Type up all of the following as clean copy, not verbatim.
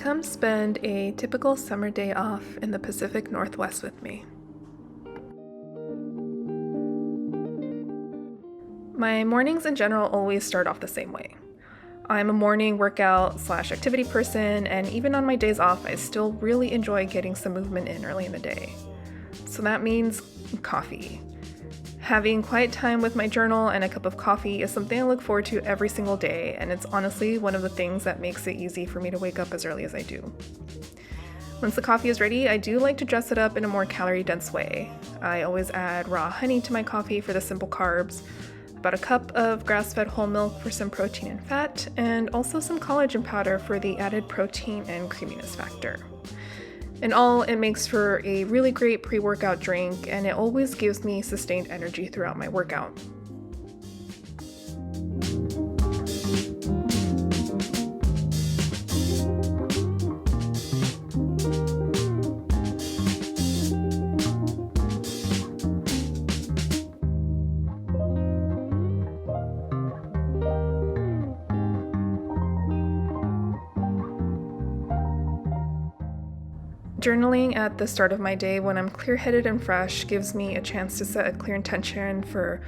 Come spend a typical summer day off in the Pacific Northwest with me. My mornings in general always start off the same way. I'm a morning workout/activity person, and even on my days off, I still really enjoy getting some movement in early in the day. So that means coffee. Having quiet time with my journal and a cup of coffee is something I look forward to every single day, and it's honestly one of the things that makes it easy for me to wake up as early as I do. Once the coffee is ready, I do like to dress it up in a more calorie-dense way. I always add raw honey to my coffee for the simple carbs, about a cup of grass-fed whole milk for some protein and fat, and also some collagen powder for the added protein and creaminess factor. In all, it makes for a really great pre-workout drink, and it always gives me sustained energy throughout my workout. Journaling at the start of my day when I'm clear-headed and fresh gives me a chance to set a clear intention for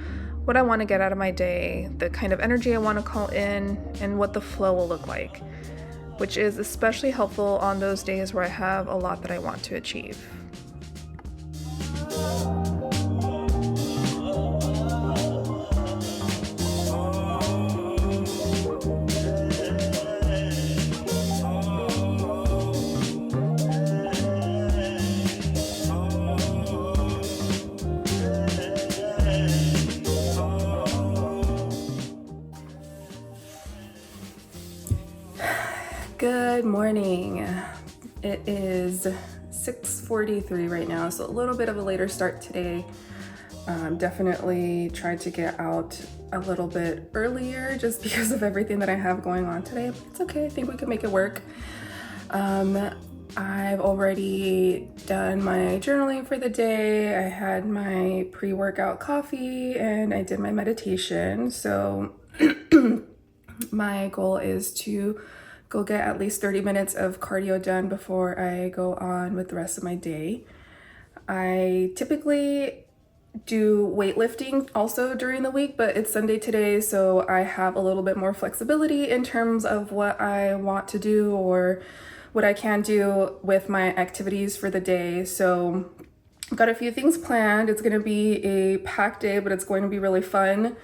what I want to get out of my day, the kind of energy I want to call in, and what the flow will look like, which is especially helpful on those days where I have a lot that I want to achieve. Good morning. It is 6:43 right now, so a little bit of a later start today. Definitely tried to get out a little bit earlier just because of everything that I have going on today. But it's okay, I think we can make it work. I've already done my journaling for the day. I had my pre-workout coffee and I did my meditation. So my goal is to go get at least 30 minutes of cardio done before I go on with the rest of my day. I typically do weightlifting also during the week, but it's Sunday today, so I have a little bit more flexibility in terms of what I want to do or what I can do with my activities for the day. So I've got a few things planned. It's gonna be a packed day, but it's going to be really fun.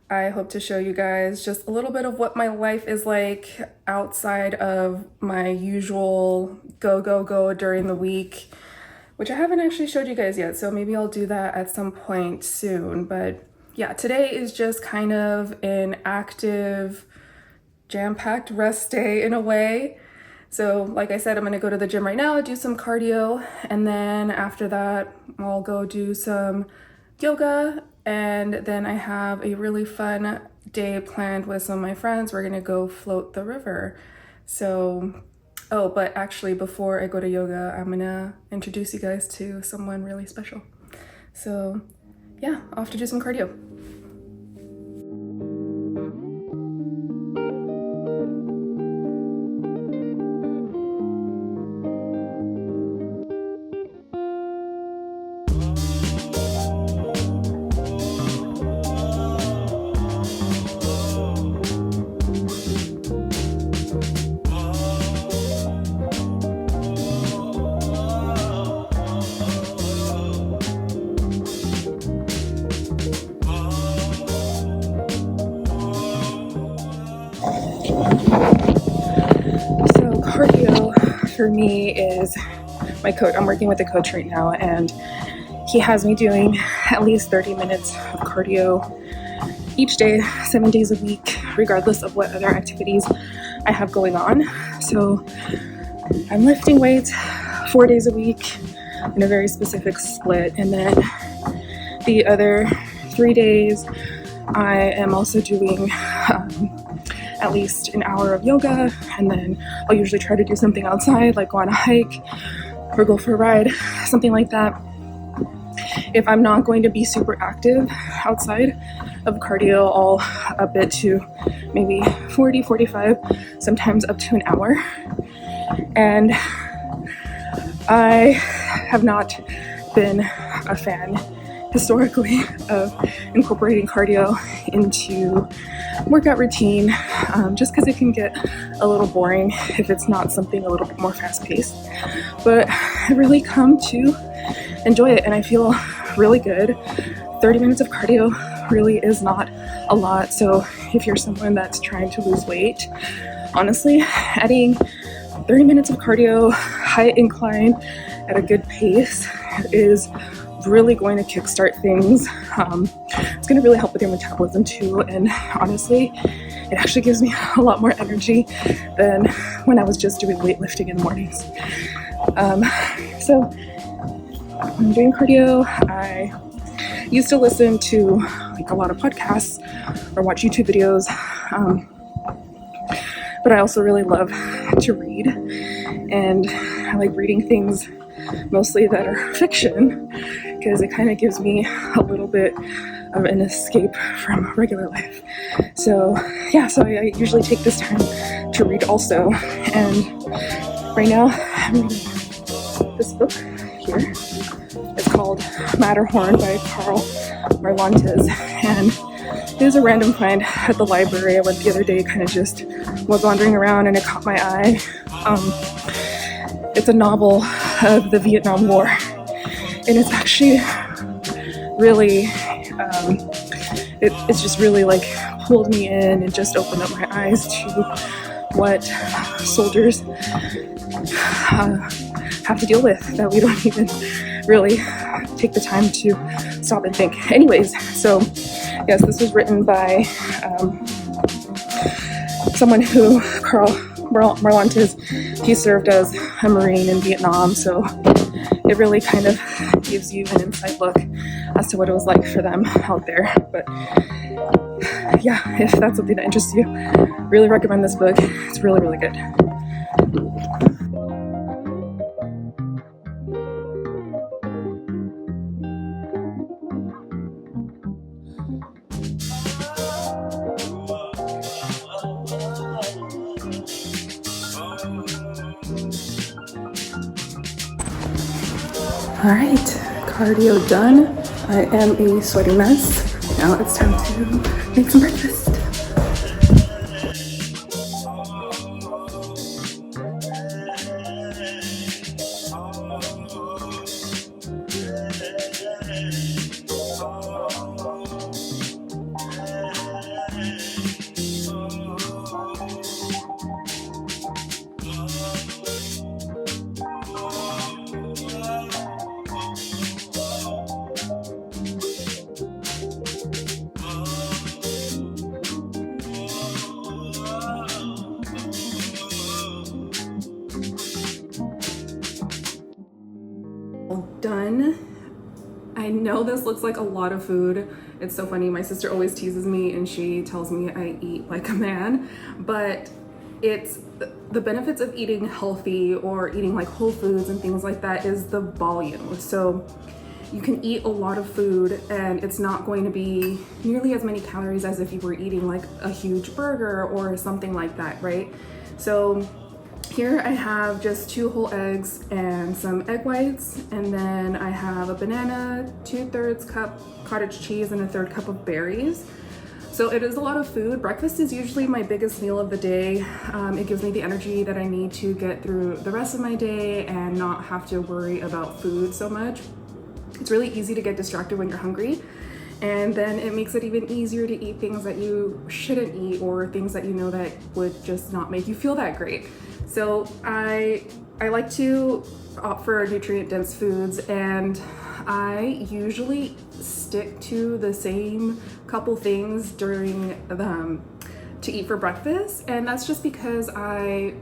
I hope to show you guys just a little bit of what my life is like outside of my usual go during the week, which I haven't actually showed you guys yet, so maybe I'll do that at some point soon. But yeah, today is just kind of an active, jam-packed rest day in a way. So like I said, I'm gonna go to the gym right now, do some cardio, and then after that, I'll go do some yoga. And then I have a really fun day planned with some of my friends. We're gonna go float the river. So, but actually before I go to yoga, I'm gonna introduce you guys to someone really special. So yeah, off to do some cardio. Cardio for me is my coach. I'm working with a coach right now, and he has me doing at least 30 minutes of cardio each day, 7 days a week, regardless of what other activities I have going on. So I'm lifting weights 4 days a week in a very specific split, and then the other 3 days I am also doing at least an hour of yoga, and then I'll usually try to do something outside, like go on a hike or go for a ride, something like that. If I'm not going to be super active outside of cardio, I'll up it to maybe 40, 45, sometimes up to an hour. And I have not been a fan historically of incorporating cardio into workout routine, just because it can get a little boring if it's not something a little bit more fast-paced. But I really come to enjoy it, and I feel really good. 30 minutes of cardio really is not a lot, so if you're someone that's trying to lose weight, honestly, adding 30 minutes of cardio, high incline at a good pace is really going to kickstart things. It's going to really help with your metabolism too, and honestly, it actually gives me a lot more energy than when I was just doing weightlifting in the mornings. So I'm doing cardio. I used to listen to like a lot of podcasts or watch YouTube videos, but I also really love to read, and I like reading things mostly that are fiction because it kind of gives me a little bit of an escape from regular life. So I usually take this time to read also, and right now I'm reading this book here. It's called Matterhorn by Carl Marlantes, and it was a random find at the library. I went the other day, kind of just was wandering around, and it caught my eye. It's a novel of the Vietnam War, and it's actually really, it's just really like pulled me in and just opened up my eyes to what soldiers have to deal with that we don't even really take the time to stop and think. Anyways, so yes, this was written by someone who, Carl Marlantes, he served as a Marine in Vietnam, so it really kind of gives you an inside look as to what it was like for them out there. But yeah, if that's something that interests you, really recommend this book. It's really, really good. All right, cardio done. I am a sweaty mess. Now it's time to make some breakfast. Done. I know this looks like a lot of food. It's so funny. My sister always teases me and she tells me I eat like a man, but it's the benefits of eating healthy or eating like whole foods and things like that is the volume. So you can eat a lot of food and it's not going to be nearly as many calories as if you were eating like a huge burger or something like that, right? So here I have just 2 whole eggs and some egg whites, and then I have a banana, 2/3 cup cottage cheese, and a 1/3 cup of berries. So it is a lot of food. Breakfast is usually my biggest meal of the day. It gives me the energy that I need to get through the rest of my day and not have to worry about food so much. It's really easy to get distracted when you're hungry, and then it makes it even easier to eat things that you shouldn't eat or things that you know that would just not make you feel that great. So I like to opt for nutrient-dense foods, and I usually stick to the same couple things during to eat for breakfast, and that's just because I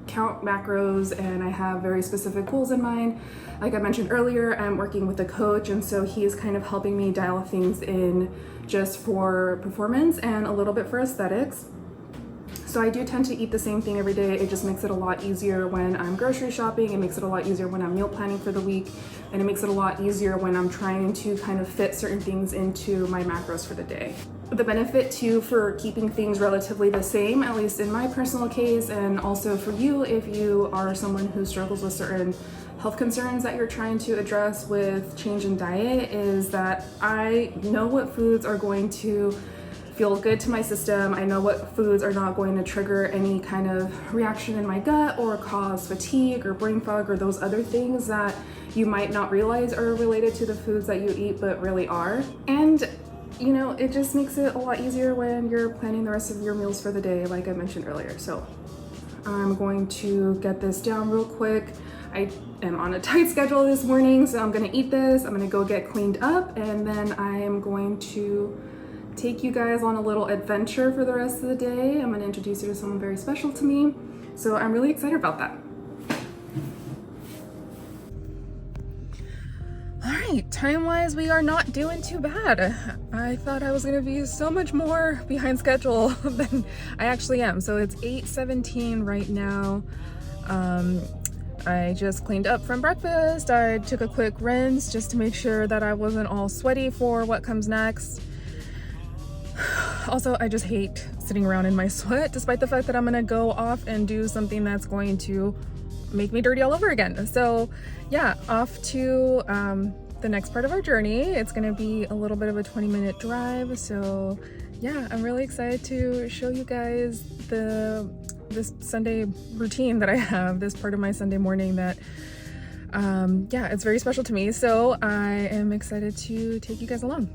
count macros and I have very specific goals in mind. Like I mentioned earlier, I'm working with a coach, and so he is kind of helping me dial things in just for performance and a little bit for aesthetics. So I do tend to eat the same thing every day. It just makes it a lot easier when I'm grocery shopping. It makes it a lot easier when I'm meal planning for the week. And it makes it a lot easier when I'm trying to kind of fit certain things into my macros for the day. the benefit too for keeping things relatively the same, at least in my personal case, and also for you if you are someone who struggles with certain health concerns that you're trying to address with change in diet, is that I know what foods are going to feel good to my system. I know what foods are not going to trigger any kind of reaction in my gut or cause fatigue or brain fog or those other things that you might not realize are related to the foods that you eat but really are. And you know, it just makes it a lot easier when you're planning the rest of your meals for the day, like I mentioned earlier. So I'm going to get this down real quick. I am on a tight schedule this morning, so I'm gonna eat this, I'm gonna go get cleaned up, and then I am going to take you guys on a little adventure for the rest of the day. I'm gonna introduce you to someone very special to me. So I'm really excited about that. All right, time-wise, we are not doing too bad. I thought I was gonna be so much more behind schedule than I actually am. So it's 8:17 right now. I just cleaned up from breakfast. I took a quick rinse just to make sure that I wasn't all sweaty for what comes next. Also, I just hate sitting around in my sweat, despite the fact that I'm gonna go off and do something that's going to make me dirty all over again. So yeah, off to the next part of our journey. It's gonna be a little bit of a 20-minute drive. So yeah, I'm really excited to show you guys this Sunday routine that I have, this part of my Sunday morning that yeah, it's very special to me. So I am excited to take you guys along.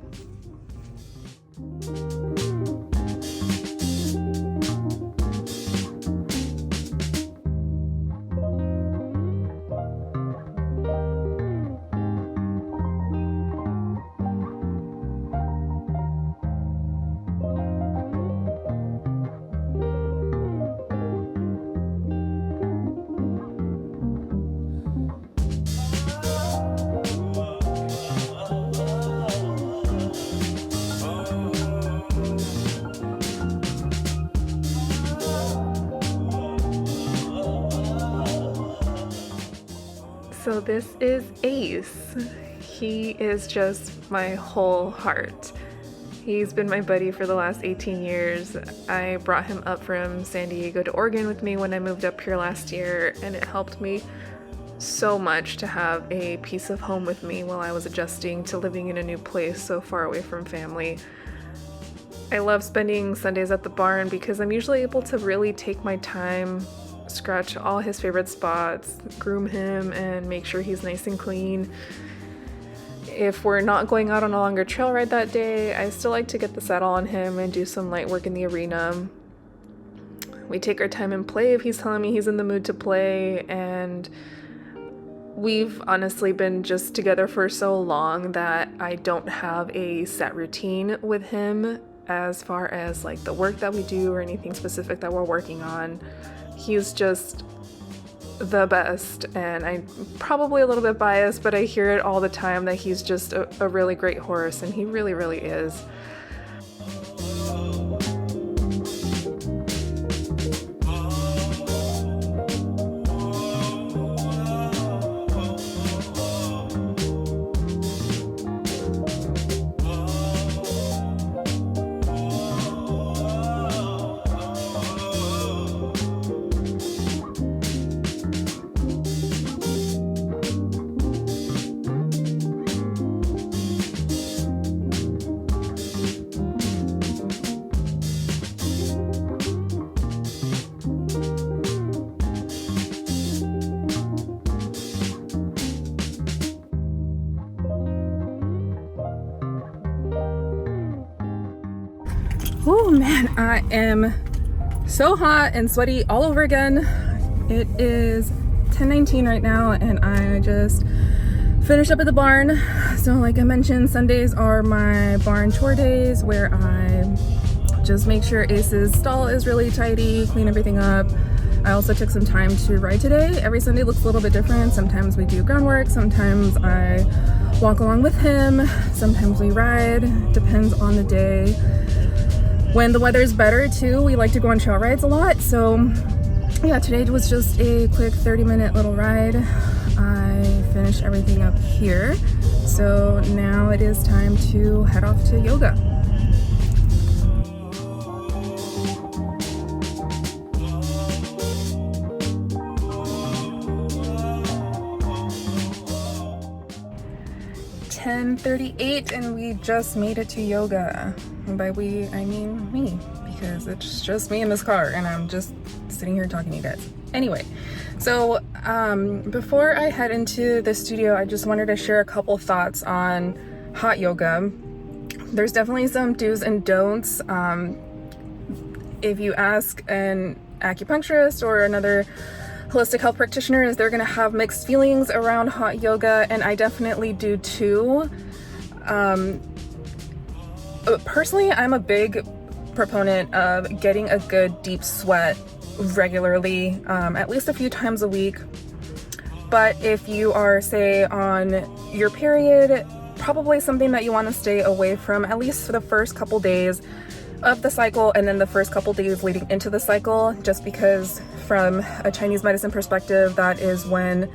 So this is Ace. He is just my whole heart. He's been my buddy for the last 18 years. I brought him up from San Diego to Oregon with me when I moved up here last year, and it helped me so much to have a piece of home with me while I was adjusting to living in a new place so far away from family. I love spending Sundays at the barn because I'm usually able to really take my time, scratch all his favorite spots, groom him, and make sure he's nice and clean. If we're not going out on a longer trail ride that day, I still like to get the saddle on him and do some light work in the arena. We take our time and play if he's telling me he's in the mood to play, and we've honestly been just together for so long that I don't have a set routine with him as far as like the work that we do or anything specific that we're working on. He's just the best, and I'm probably a little bit biased, but I hear it all the time that he's just a really great horse, and he really, really is. Oh man, I am so hot and sweaty all over again. It is 10:19 right now, and I just finished up at the barn. So like I mentioned, Sundays are my barn chore days where I just make sure Ace's stall is really tidy, clean everything up. I also took some time to ride today. Every Sunday looks a little bit different. Sometimes we do groundwork, sometimes I walk along with him, sometimes we ride, depends on the day. When the weather's better too, we like to go on trail rides a lot. So yeah, today was just a quick 30-minute little ride. I finished everything up here. So now it is time to head off to yoga. 10:38 and we just made it to yoga. And by we, I mean me, because it's just me in this car and I'm just sitting here talking to you guys. Anyway, so before I head into the studio, I just wanted to share a couple thoughts on hot yoga. There's definitely some do's and don'ts. If you ask an acupuncturist or another holistic health practitioners, they're going to have mixed feelings around hot yoga, and I definitely do too. Personally, I'm a big proponent of getting a good deep sweat regularly, at least a few times a week. But if you are, say, on your period, probably something that you want to stay away from, at least for the first couple days of the cycle, and then the first couple days leading into the cycle, just because from a Chinese medicine perspective, that is when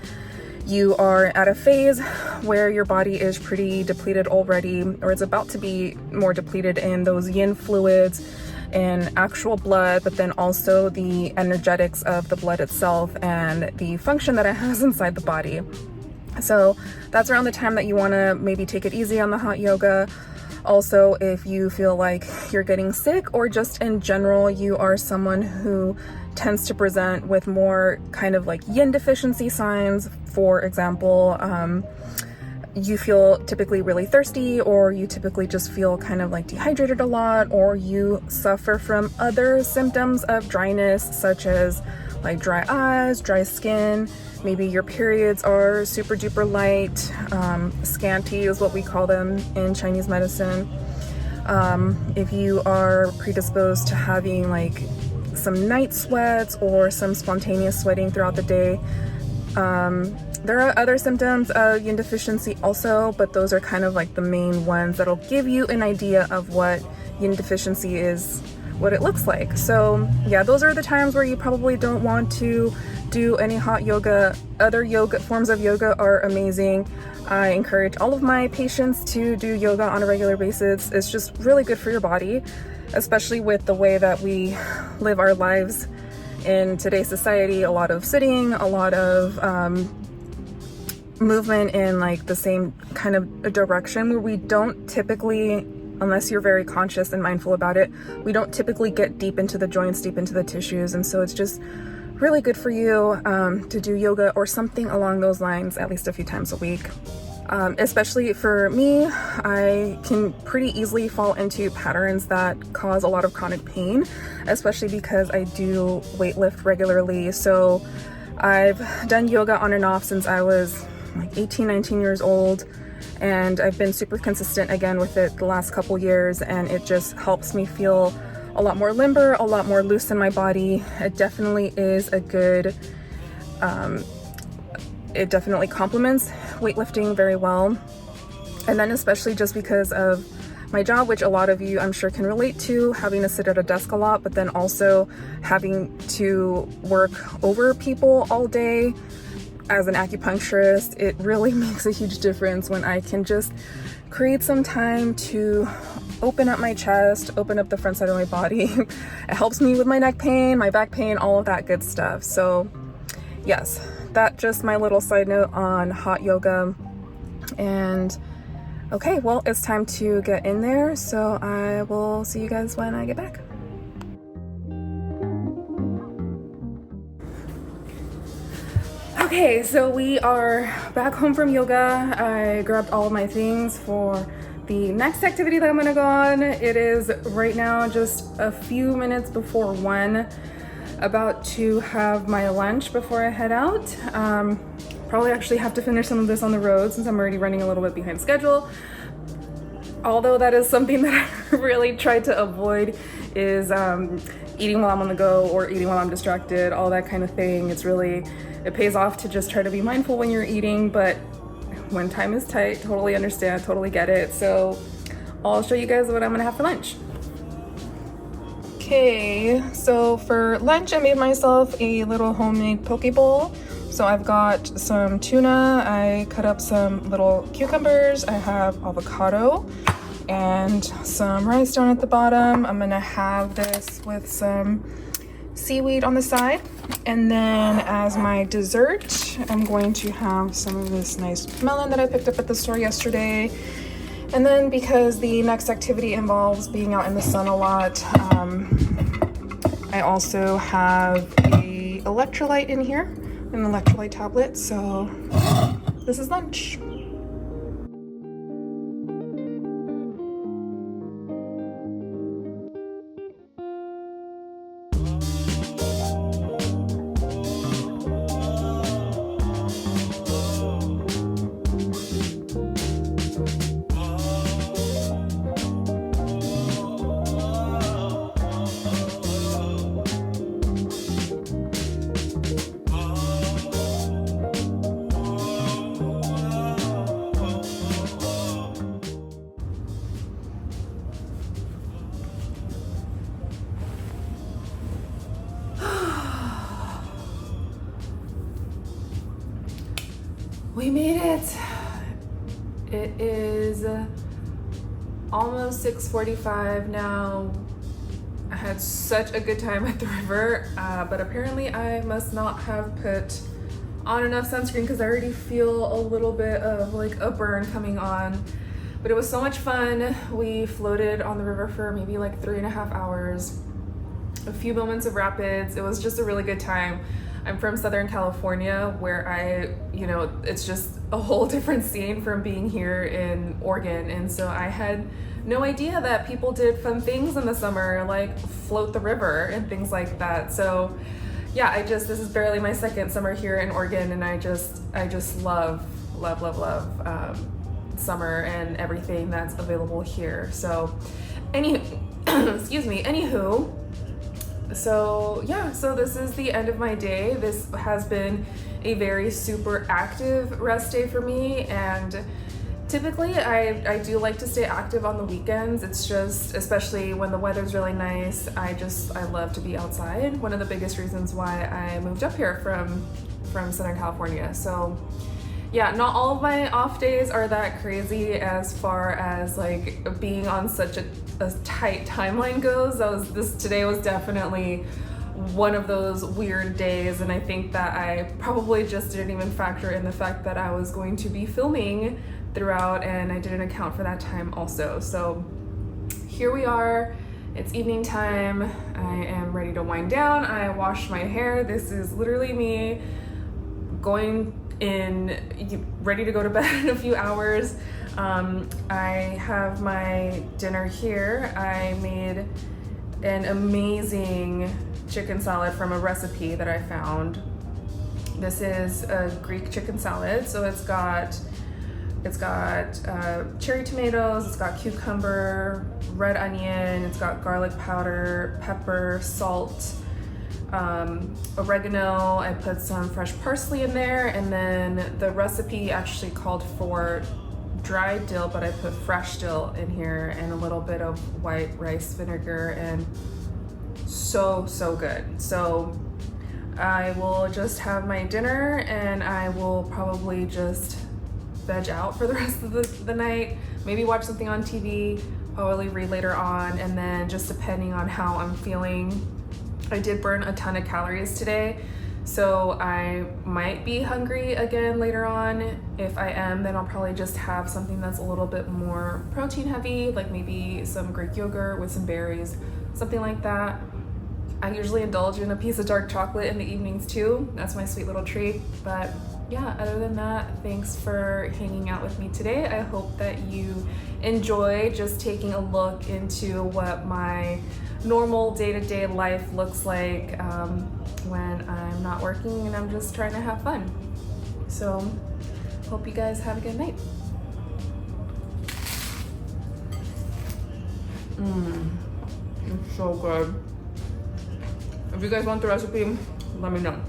you are at a phase where your body is pretty depleted already, or it's about to be more depleted in those yin fluids and actual blood, but then also the energetics of the blood itself and the function that it has inside the body. So that's around the time that you want to maybe take it easy on the hot yoga. Also, if you feel like you're getting sick, or just in general you are someone who tends to present with more kind of like yin deficiency signs, for example, you feel typically really thirsty, or you typically just feel kind of like dehydrated a lot, or you suffer from other symptoms of dryness, such as like dry eyes, dry skin. Maybe your periods are super duper light, scanty is what we call them in Chinese medicine. If you are predisposed to having like some night sweats or some spontaneous sweating throughout the day, there are other symptoms of yin deficiency also, but those are kind of like the main ones that'll give you an idea of what yin deficiency is, what it looks like. So yeah, those are the times where you probably don't want to do any hot yoga. Other yoga forms of yoga are amazing. I encourage all of my patients to do yoga on a regular basis. It's just really good for your body, especially with the way that we live our lives in today's society. A lot of sitting, a lot of movement in like the same kind of direction, where we don't typically, unless you're very conscious and mindful about it, we don't typically get deep into the joints, deep into the tissues. And so it's just really good for you to do yoga or something along those lines at least a few times a week. Especially for me, I can pretty easily fall into patterns that cause a lot of chronic pain, especially because I do weightlift regularly. So I've done yoga on and off since I was like 18, 19 years old, and I've been super consistent again with it the last couple years, and it just helps me feel a lot more limber, a lot more loose in my body. It definitely is a good, it definitely complements weightlifting very well. And then especially just because of my job, which a lot of you I'm sure can relate to, having to sit at a desk a lot, but then also having to work over people all day. As an acupuncturist, it really makes a huge difference when I can just create some time to open up my chest, open up the front side of my body. It helps me with my neck pain, my back pain, all of that good stuff. So yes, that's just my little side note on hot yoga. And okay, well, it's time to get in there. So I will see you guys when I get back. Okay, so we are back home from yoga. I grabbed all of my things for the next activity that I'm gonna go on. It is right now just a few minutes before 1, about to have my lunch before I head out. Probably actually have to finish some of this on the road since I'm already running a little bit behind schedule. Although that is something that I really try to avoid, is eating while I'm on the go or eating while I'm distracted, all that kind of thing. It pays off to just try to be mindful when you're eating, but when time is tight, totally understand, totally get it. So I'll show you guys what I'm gonna have for lunch. Okay, so for lunch I made myself a little homemade poke bowl. So I've got some tuna, I cut up some little cucumbers, I have avocado and some rice down at the bottom. I'm gonna have this with some seaweed on the side. And then as my dessert, I'm going to have some of this nice melon that I picked up at the store yesterday. And then because the next activity involves being out in the sun a lot, I also have a electrolyte in here, an electrolyte tablet. So this is lunch. We made it. It is almost 6:45 now. I had such a good time at the river, but apparently I must not have put on enough sunscreen because I already feel a little bit of like a burn coming on. But it was so much fun. We floated on the river for maybe like 3.5 hours, a few moments of rapids. It was just a really good time. I'm from Southern California, where it's just a whole different scene from being here in Oregon. And so I had no idea that people did fun things in the summer, like float the river and things like that. So yeah, this is barely my second summer here in Oregon, and I just love summer and everything that's available here. So anywho, so yeah, so this is the end of my day. This has been a very super active rest day for me, and typically I do like to stay active on the weekends. It's just, especially when the weather's really nice, I love to be outside. One of the biggest reasons why I moved up here from Southern California. So yeah, not all of my off days are that crazy as far as like being on such a tight timeline goes. Today was definitely one of those weird days, and I think that I probably just didn't even factor in the fact that I was going to be filming throughout, and I didn't account for that time also. So here we are. It's evening time. I am ready to wind down. I washed my hair. This is literally me going in, ready to go to bed in a few hours. I have my dinner here. I made an amazing chicken salad from a recipe that I found. This is a Greek chicken salad, so it's got cherry tomatoes, it's got cucumber, red onion, it's got garlic powder, pepper, salt, oregano. I put some fresh parsley in there, and then the recipe actually called for dried dill, but I put fresh dill in here and a little bit of white rice vinegar, and so good. So I will just have my dinner, and I will probably just veg out for the rest of the night, maybe watch something on TV, probably read later on, and then just depending on how I'm feeling. I did burn a ton of calories today, so I might be hungry again later on. If I am, then I'll probably just have something that's a little bit more protein heavy, like maybe some Greek yogurt with some berries, something like that. I usually indulge in a piece of dark chocolate in the evenings too. That's my sweet little treat. But yeah, other than that, thanks for hanging out with me today. I hope that you enjoy just taking a look into what my normal day-to-day life looks like when I'm not working and I'm just trying to have fun. So hope you guys have a good night. It's so good. If you guys want the recipe, let me know.